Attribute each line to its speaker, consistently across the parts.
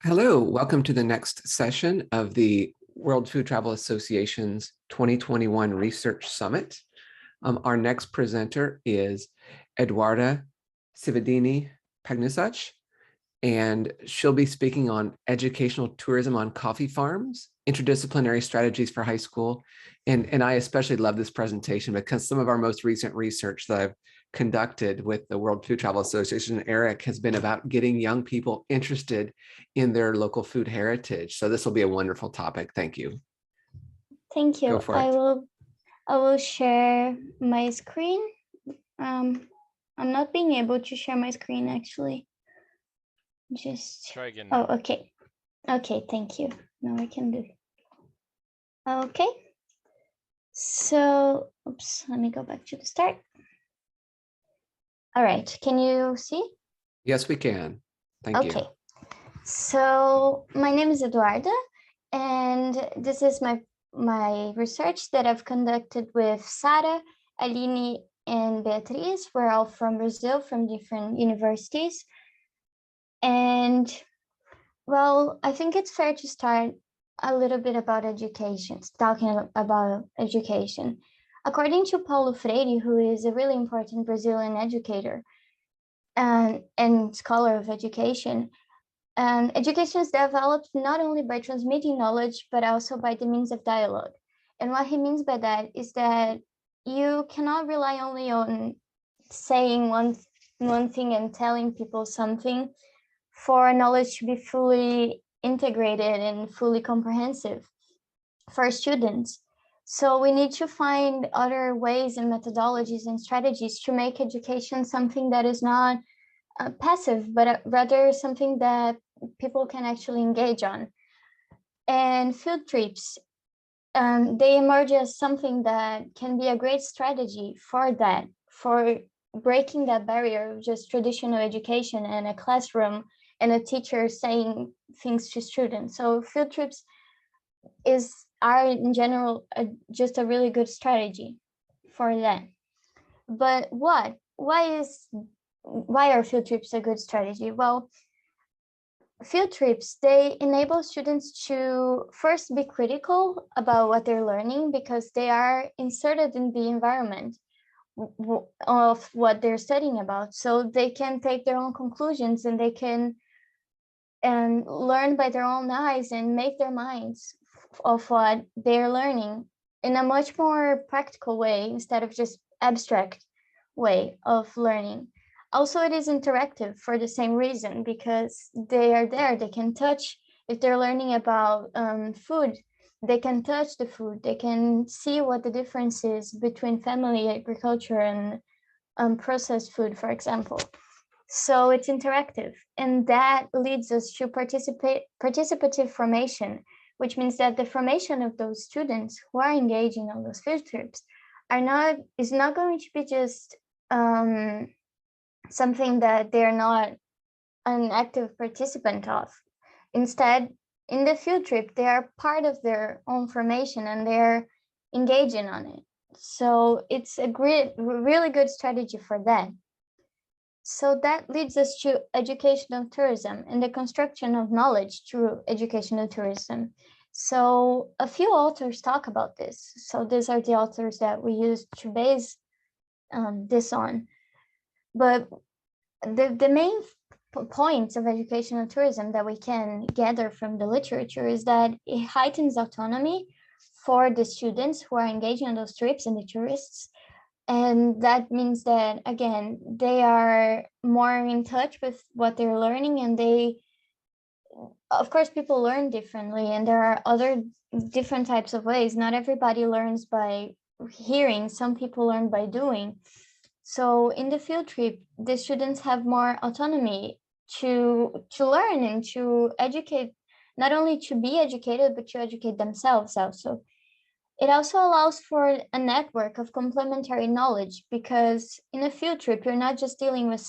Speaker 1: Hello, welcome to the next session of the World Food Travel Association's 2021 Research Summit. Our next presenter is Eduarda Cividini Pagnussat, and she'll be speaking on educational tourism on coffee farms, interdisciplinary strategies for high school. And I especially love this presentation because some of our most recent research that I've conducted with the World Food Travel Association, Eric, has been about getting young people interested in their local food heritage. So this will be a wonderful topic. Thank you.
Speaker 2: Thank you.
Speaker 1: Go for it.
Speaker 2: I will share my screen. I'm not being able to share my screen actually. Just
Speaker 3: try again.
Speaker 2: Oh, okay. Okay, thank you. Now I can do it. Okay. So, oops, let me go back to the start. All right, can you see?
Speaker 1: Yes, we can. Thank you.
Speaker 2: Okay. So my name is Eduarda, and this is my research that I've conducted with Sara, Aline, and Beatriz. We're all from Brazil, from different universities. And well, I think it's fair to start a little bit about education, talking about education. According to Paulo Freire, who is a really important Brazilian educator and scholar of education, education is developed not only by transmitting knowledge, but also by the means of dialogue. And what he means by that is that you cannot rely only on saying one thing and telling people something for knowledge to be fully integrated and fully comprehensive for students. So we need to find other ways and methodologies and strategies to make education something that is not passive, but rather something that people can actually engage on. And field trips, they emerge as something that can be a great strategy for that, for breaking that barrier of just traditional education and a classroom and a teacher saying things to students. So field trips are in general just a really good strategy for that. But why are field trips a good strategy? Well, field trips, they enable students to first be critical about what they're learning because they are inserted in the environment of what they're studying about. So they can take their own conclusions and they can learn by their own eyes and make their minds of what they're learning in a much more practical way instead of just abstract way of learning. Also, it is interactive for the same reason because they are there, they can touch. If they're learning about food, they can touch the food, they can see what the difference is between family agriculture and processed food, for example. So it's interactive, and that leads us to participative formation, which means that the formation of those students who are engaging on those field trips is not going to be just something that they're not an active participant of. Instead, in the field trip, they are part of their own formation and they're engaging on it. So it's a really good strategy for that. So that leads us to educational tourism and the construction of knowledge through educational tourism. So a few authors talk about this. So these are the authors that we use to base this on. But the main points of educational tourism that we can gather from the literature is that it heightens autonomy for the students who are engaging on those trips and the tourists. And that means that, again, they are more in touch with what they're learning, and of course, people learn differently, and there are other different types of ways. Not everybody learns by hearing, some people learn by doing. So in the field trip, the students have more autonomy to learn and to educate, not only to be educated, but to educate themselves also. It also allows for a network of complementary knowledge because in a field trip, you're not just dealing with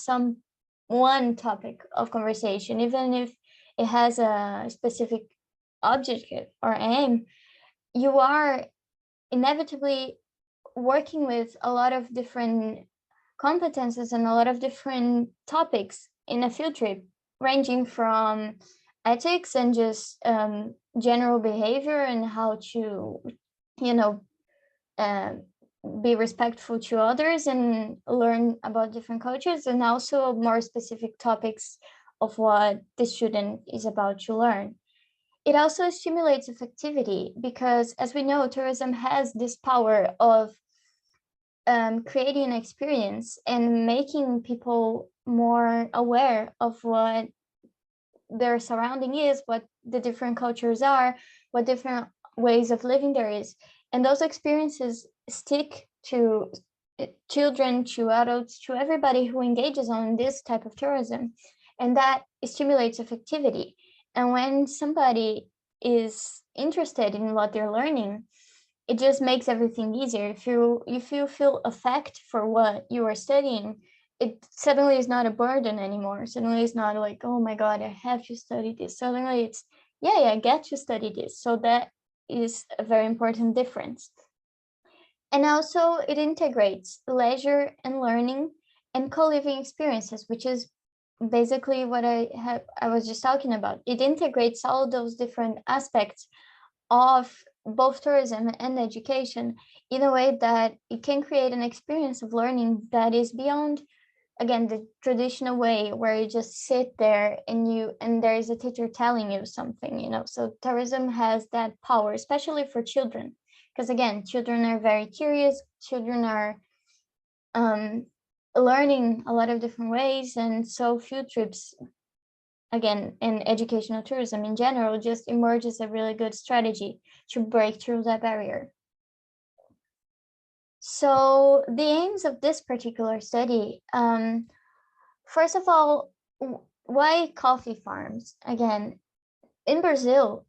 Speaker 2: one topic of conversation, even if it has a specific objective or aim, you are inevitably working with a lot of different competences and a lot of different topics in a field trip, ranging from ethics and just general behavior and how to, you know, be respectful to others and learn about different cultures, and also more specific topics of what the student is about to learn. It also stimulates effectivity because, as we know, tourism has this power of creating an experience and making people more aware of what their surrounding is, what the different cultures are, what different ways of living there is. And those experiences stick to children, to adults, to everybody who engages on this type of tourism. And that stimulates effectivity. And when somebody is interested in what they're learning, it just makes everything easier. If you feel affect for what you are studying, it suddenly is not a burden anymore. Suddenly it's not like, oh my God, I have to study this. Suddenly it's, yeah, I get to study this. So that is a very important difference. And also it integrates leisure and learning and co-living experiences, which is basically what I was just talking about. It integrates all those different aspects of both tourism and education in a way that it can create an experience of learning that is beyond, again, the traditional way where you just sit there and there is a teacher telling you something, you know. So tourism has that power, especially for children, because again, children are very curious. Children are learning a lot of different ways, and so field trips, again, and educational tourism in general, just emerges a really good strategy to break through that barrier. So the aims of this particular study, first of all, why coffee farms? Again, in Brazil,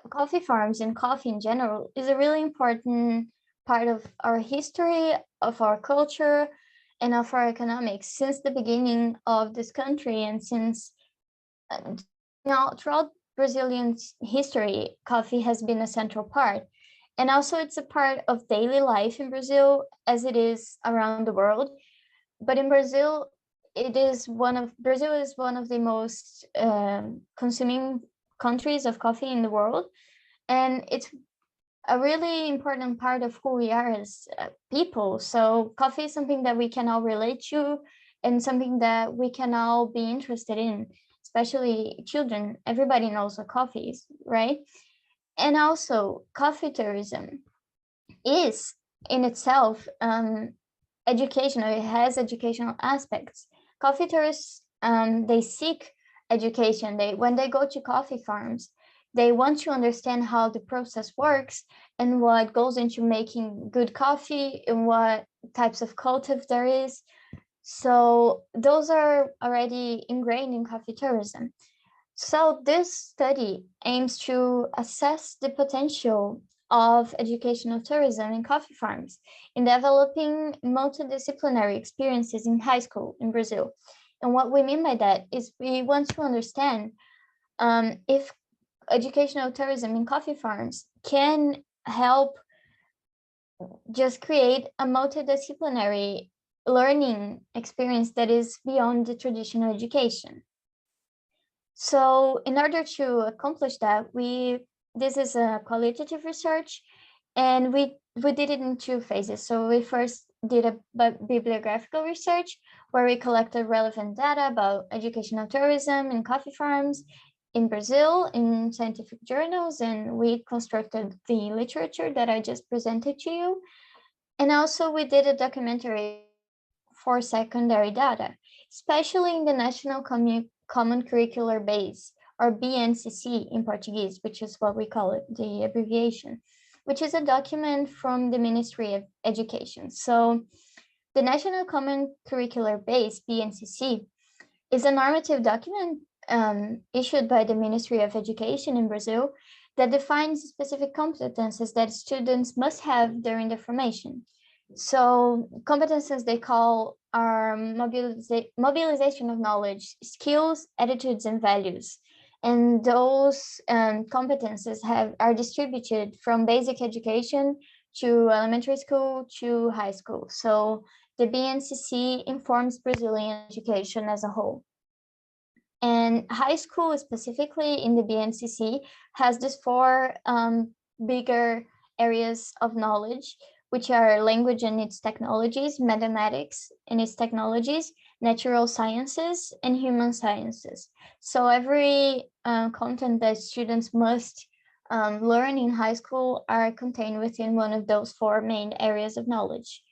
Speaker 2: coffee farms and coffee in general is a really important part of our history, of our culture, and of our economics since the beginning of this country. And since throughout Brazilian history, coffee has been a central part. And also it's a part of daily life in Brazil as it is around the world. But in Brazil, Brazil is one of the most consuming countries of coffee in the world. And it's a really important part of who we are as people. So coffee is something that we can all relate to and something that we can all be interested in, especially children. Everybody knows what coffee is, right? And also coffee tourism is in itself educational. It has educational aspects. Coffee tourists, they seek education. When they go to coffee farms, they want to understand how the process works and what goes into making good coffee and what types of cultive there is. So those are already ingrained in coffee tourism. So this study aims to assess the potential of educational tourism in coffee farms in developing multidisciplinary experiences in high school in Brazil. And what we mean by that is we want to understand if educational tourism in coffee farms can help just create a multidisciplinary learning experience that is beyond the traditional education. So in order to accomplish that, this is a qualitative research, and we did it in two phases. So we first did a bibliographical research where we collected relevant data about educational tourism in coffee farms in Brazil in scientific journals, and we constructed the literature that I just presented to you. And also we did a documentary for secondary data, especially in the National Common Curricular Base, or BNCC in Portuguese, which is what we call it, the abbreviation, which is a document from the Ministry of Education. So the National Common Curricular Base, BNCC, is a normative document issued by the Ministry of Education in Brazil that defines specific competences that students must have during their formation. So competences they call are mobilization of knowledge, skills, attitudes, and values. And those competences are distributed from basic education to elementary school to high school. So the BNCC informs Brazilian education as a whole. And high school, specifically in the BNCC, has these four bigger areas of knowledge, which are language and its technologies, mathematics and its technologies, natural sciences, and human sciences. So every content that students must learn in high school are contained within one of those four main areas of knowledge.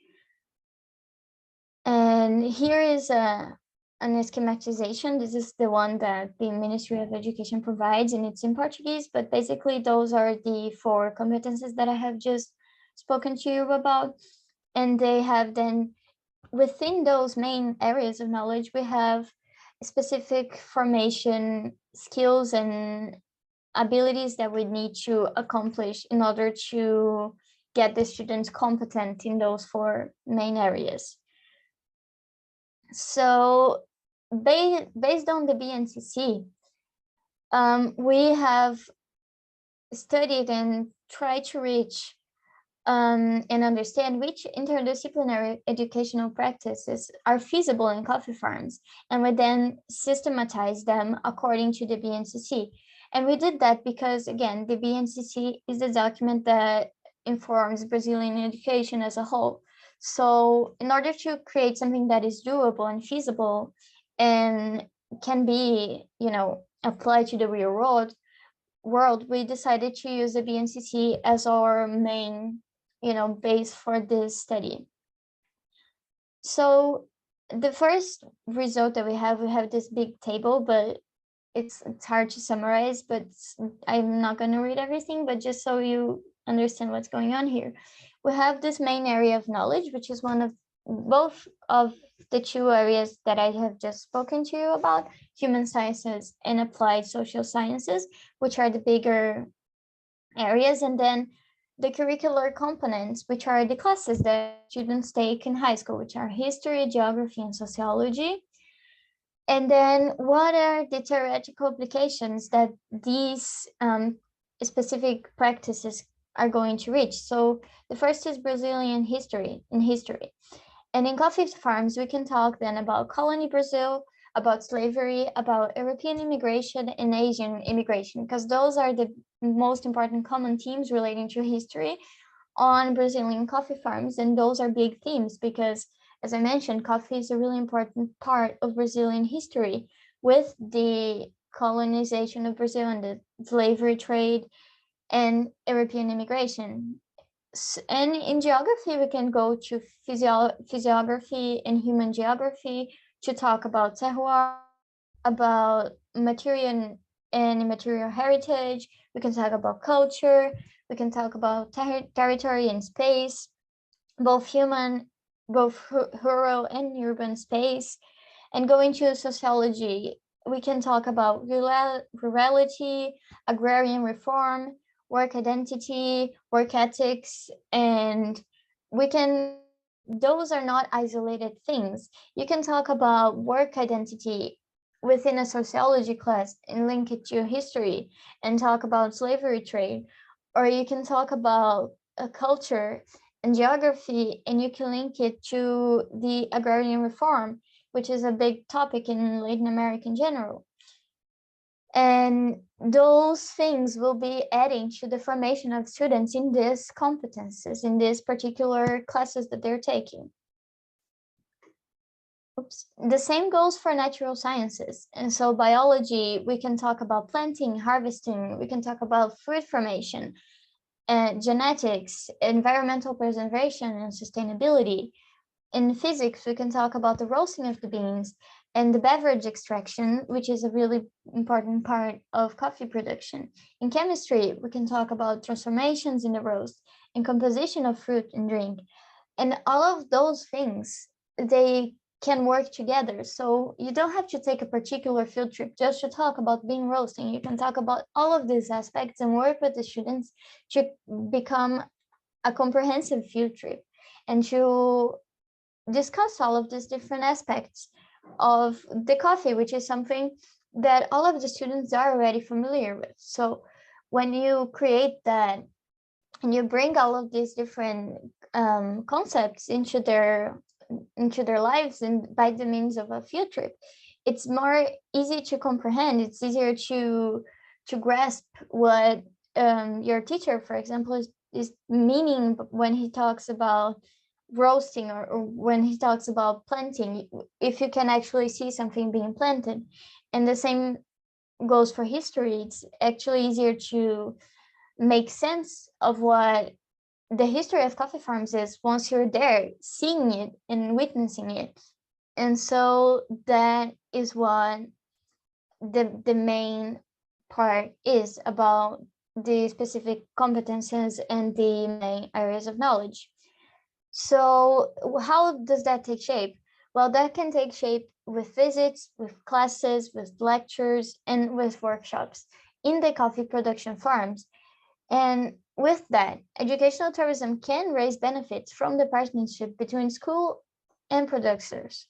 Speaker 2: And here is an schematization. This is the one that the Ministry of Education provides, and it's in Portuguese, but basically those are the four competences that I have just spoken to you about. And they have then, within those main areas of knowledge, we have specific formation skills and abilities that we need to accomplish in order to get the students competent in those four main areas. So based on the BNCC, we have studied and tried to reach and understand which interdisciplinary educational practices are feasible in coffee farms, and we then systematize them according to the BNCC. And we did that because, again, the BNCC is the document that informs Brazilian education as a whole. So in order to create something that is doable and feasible and can be, applied to the real world, we decided to use the BNCC as our main, base for this study. So the first result that we have this big table, but it's hard to summarize, but I'm not going to read everything, but just so you understand what's going on here. We have this main area of knowledge, which is one of both of the two areas that I have just spoken to you about, human sciences and applied social sciences, which are the bigger areas. And then the curricular components, which are the classes that students take in high school, which are history, geography, and sociology. And then what are the theoretical applications that these specific practices are going to reach? So the first is Brazilian history. And in coffee farms, we can talk then about colony Brazil, about slavery, about European immigration and Asian immigration, because those are the most important common themes relating to history on Brazilian coffee farms. And those are big themes because, as I mentioned, coffee is a really important part of Brazilian history, with the colonization of Brazil and the slavery trade and European immigration. And in geography, we can go to physiography and human geography to talk about terroir, about material and immaterial heritage. We can talk about culture. We can talk about territory and space, both rural and urban space. And going to sociology, we can talk about rurality, agrarian reform, work identity, work ethics, and those are not isolated things. You can talk about work identity within a sociology class and link it to history and talk about slavery trade, or you can talk about a culture and geography and you can link it to the agrarian reform, which is a big topic in Latin America in general. And those things will be adding to the formation of students in these competences, in these particular classes that they're taking. Oops. The same goes for natural sciences. And so biology, we can talk about planting, harvesting, we can talk about fruit formation, genetics, environmental preservation, and sustainability. In physics, we can talk about the roasting of the beans and the beverage extraction, which is a really important part of coffee production. In chemistry, we can talk about transformations in the roast and composition of fruit and drink. And all of those things, they can work together. So you don't have to take a particular field trip just to talk about bean roasting. You can talk about all of these aspects and work with the students to become a comprehensive field trip and to discuss all of these different aspects of the coffee, which is something that all of the students are already familiar with. So when you create that and you bring all of these different concepts into their lives and by the means of a field trip, it's more easy to comprehend. It's easier to grasp what your teacher, for example, is meaning when he talks about roasting, or when he talks about planting, if you can actually see something being planted. And the same goes for history. It's actually easier to make sense of what the history of coffee farms is once you're there, seeing it and witnessing it. And so that is what the main part is about the specific competences and the main areas of knowledge. So how does that take shape? Well, that can take shape with visits, with classes, with lectures, and with workshops in the coffee production farms. And with that, educational tourism can raise benefits from the partnership between school and producers,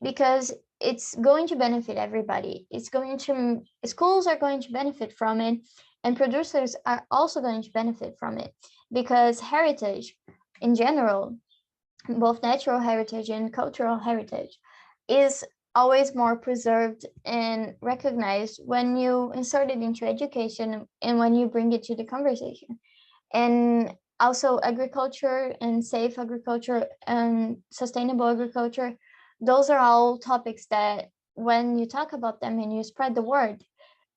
Speaker 2: because it's going to benefit everybody. Schools are going to benefit from it, and producers are also going to benefit from it, because heritage in general, both natural heritage and cultural heritage, is always more preserved and recognized when you insert it into education and when you bring it to the conversation. And also agriculture and safe agriculture and sustainable agriculture, those are all topics that when you talk about them and you spread the word,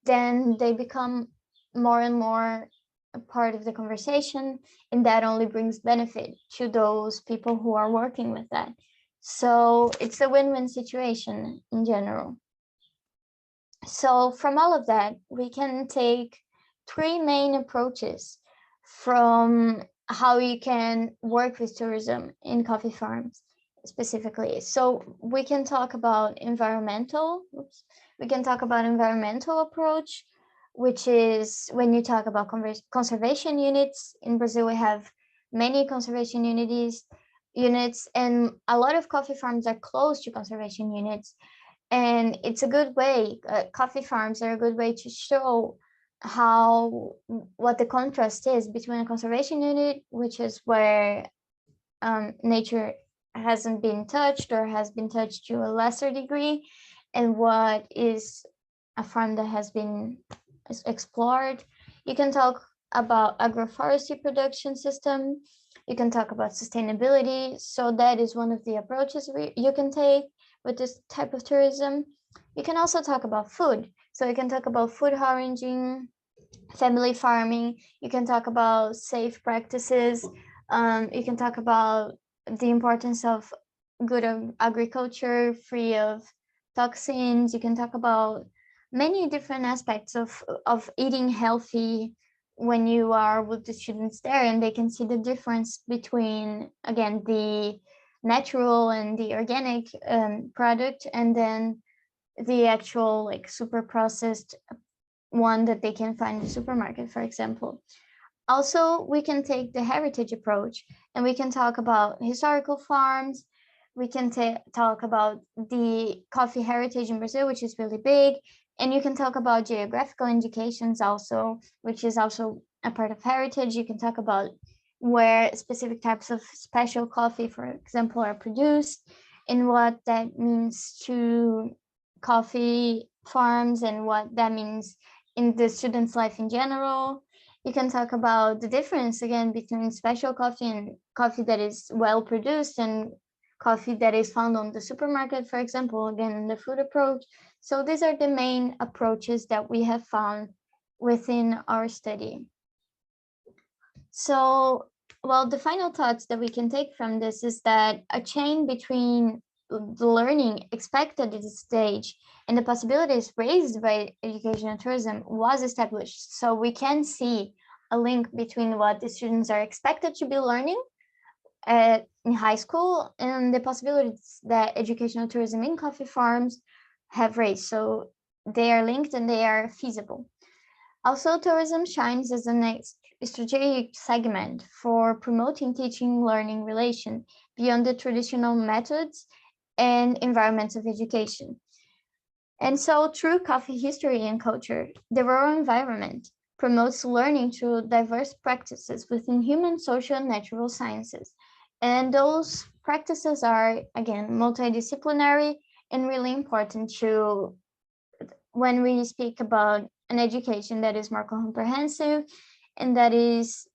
Speaker 2: then they become more and more a part of the conversation, and that only brings benefit to those people who are working with that. So it's a win-win situation in general. So from all of that, we can take three main approaches from how you can work with tourism in coffee farms specifically. So we can talk about environmental approach, which is when you talk about conservation units. In Brazil, we have many conservation units, and a lot of coffee farms are close to conservation units. And it's a good way, coffee farms are a good way to show what the contrast is between a conservation unit, which is where nature hasn't been touched or has been touched to a lesser degree, and what is a farm that has been explored. You can talk about agroforestry production system. You can talk about sustainability. So that is one of the approaches you can take with this type of tourism. You can also talk about food. So you can talk about food harvesting, family farming. You can talk about safe practices. You can talk about the importance of good agriculture, free of toxins. You can talk about many different aspects of eating healthy when you are with the students there, and they can see the difference between, again, the natural and the organic product, and then the actual like super processed one that they can find in the supermarket, for example. Also, we can take the heritage approach, and we can talk about historical farms. We can talk about the coffee heritage in Brazil, which is really big. And you can talk about geographical indications also, which is also a part of heritage. You can talk about where specific types of special coffee, for example, are produced, and what that means to coffee farms and what that means in the student's life in general. You can talk about the difference, again, between special coffee and coffee that is well produced and coffee that is found on the supermarket, for example, again, in the food approach. So these are the main approaches that we have found within our study. So, well, the final thoughts that we can take from this is that a chain between the learning expected at this stage and the possibilities raised by educational tourism was established. So we can see a link between what the students are expected to be learning in high school and the possibilities that educational tourism in coffee farms have raised. So they are linked and they are feasible. Also, tourism shines as a next strategic segment for promoting teaching-learning relation beyond the traditional methods and environments of education. And so through coffee history and culture, the rural environment promotes learning through diverse practices within human, social, and natural sciences. And those practices are, again, multidisciplinary and really important to, when we speak about an education that is more comprehensive and that is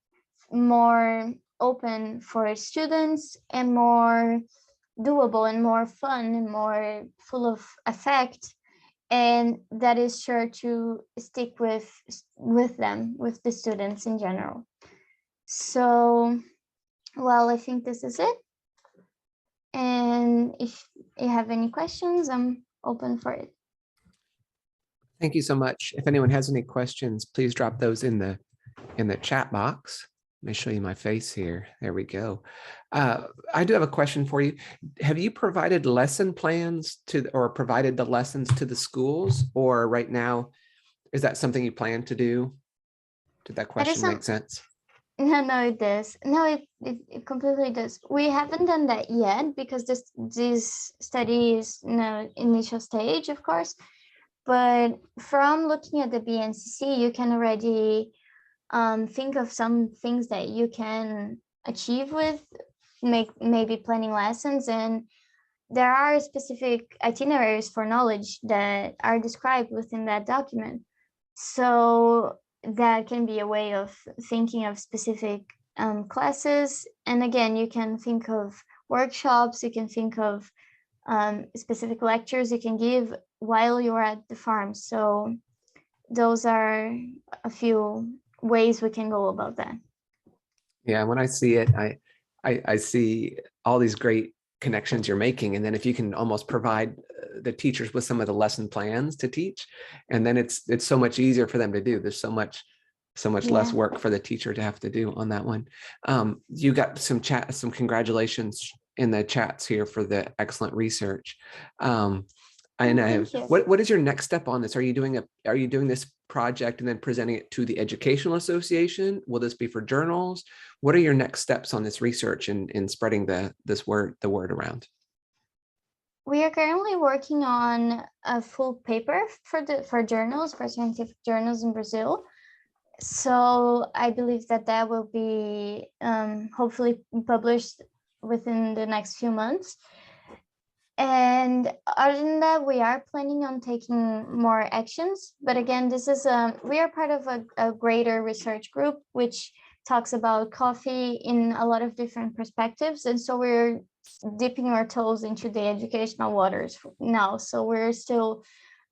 Speaker 2: more open for students and more doable and more fun and more full of effect, and that is sure to stick with them, with the students in general. So, well, I think this is it. And if you have any questions, I'm open for it.
Speaker 1: Thank you so much. If anyone has any questions, please drop those in the chat box. Let me show you my face here. There we go. I do have a question for you. Have you provided lesson plans or provided the lessons to the schools, or right now, is that something you plan to do? Did that question make sense?
Speaker 2: No, it does. No, it completely does. We haven't done that yet because this study is initial stage, of course. But from looking at the BNCC, you can already think of some things that you can achieve with maybe planning lessons, and there are specific itineraries for knowledge that are described within that document. So that can be a way of thinking of specific classes. And again, you can think of workshops, you can think of specific lectures you can give while you're at the farm. So those are a few ways we can go about that.
Speaker 1: Yeah, when I see it, I see all these great connections you're making, and then if you can almost provide the teachers with some of the lesson plans to teach, and then it's so much easier for them to do. There's so much less work for the teacher to have to do on that one. You got some congratulations in the chats here for the excellent research. What is your next step on this? Are you doing this project and then presenting it to the Educational Association? Will this be for journals? What are your next steps on this research and in spreading the word around?
Speaker 2: We are currently working on a full paper for journals, for scientific journals in Brazil. So I believe that will be hopefully published within the next few months. And other than that, we are planning on taking more actions. But again, this is we are part of a greater research group, which talks about coffee in a lot of different perspectives. And so we're dipping our toes into the educational waters now. So we're still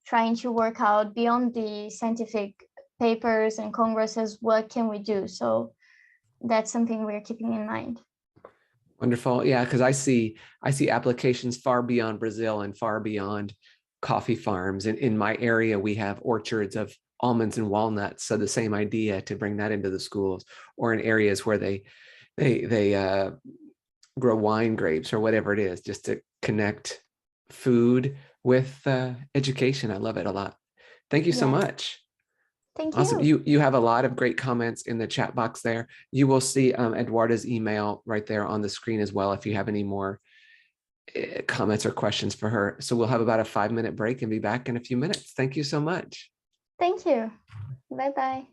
Speaker 2: trying to work out beyond the scientific papers and congresses, what can we do? So that's something we're keeping in mind.
Speaker 1: Wonderful. Yeah, because I see applications far beyond Brazil and far beyond coffee farms. In my area, we have orchards of almonds and walnuts. So the same idea to bring that into the schools, or in areas where they grow wine grapes or whatever it is, just to connect food with education. I love it a lot. Thank you so much.
Speaker 2: Thank
Speaker 1: awesome.
Speaker 2: you.
Speaker 1: You have a lot of great comments in the chat box there. You will see Eduarda's email right there on the screen as well if you have any more comments or questions for her. So we'll have about a 5-minute break and be back in a few minutes. Thank you so much.
Speaker 2: Thank you. Bye-bye.